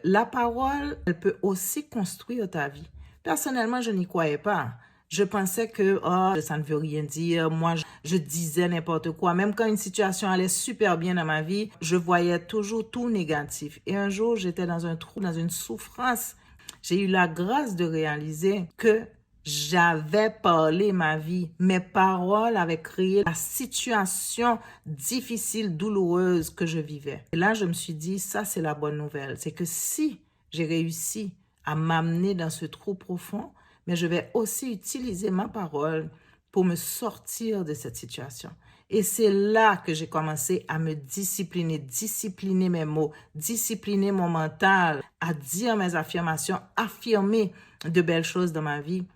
la parole, elle peut aussi construire ta vie. Personnellement, je n'y croyais pas. Je pensais que ça ne veut rien dire. Moi, je disais n'importe quoi. Même quand une situation allait super bien dans ma vie, je voyais toujours tout négatif. Et un jour, j'étais dans un trou, dans une souffrance. J'ai eu la grâce de réaliser que j'avais parlé ma vie. Mes paroles avaient créé la situation difficile, douloureuse que je vivais. Et là, je me suis dit, ça, c'est la bonne nouvelle. C'est que si j'ai réussi à m'amener dans ce trou profond, mais je vais aussi utiliser ma parole pour me sortir de cette situation. Et c'est là que j'ai commencé à me discipliner, discipliner mes mots, discipliner mon mental, à dire mes affirmations, affirmer de belles choses dans ma vie.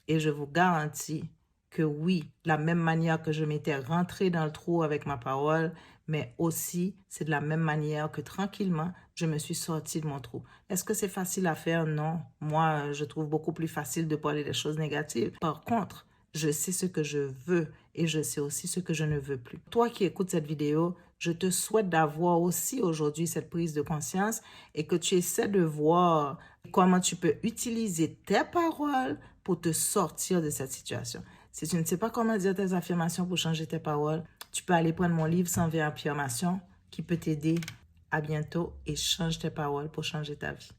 Et je vous garantis que oui, de la même manière que je m'étais rentrée dans le trou avec ma parole, mais aussi c'est de la même manière que tranquillement, je me suis sortie de mon trou. Est-ce que c'est facile à faire? Non. Moi, je trouve beaucoup plus facile de parler des choses négatives. Par contre, je sais ce que je veux et je sais aussi ce que je ne veux plus. Toi qui écoutes cette vidéo, je te souhaite d'avoir aussi aujourd'hui cette prise de conscience et que tu essaies de voir comment tu peux utiliser tes paroles pour te sortir de cette situation. Si tu ne sais pas comment dire tes affirmations pour changer tes paroles, tu peux aller prendre mon livre 120 affirmations qui peut t'aider. À bientôt et change tes paroles pour changer ta vie.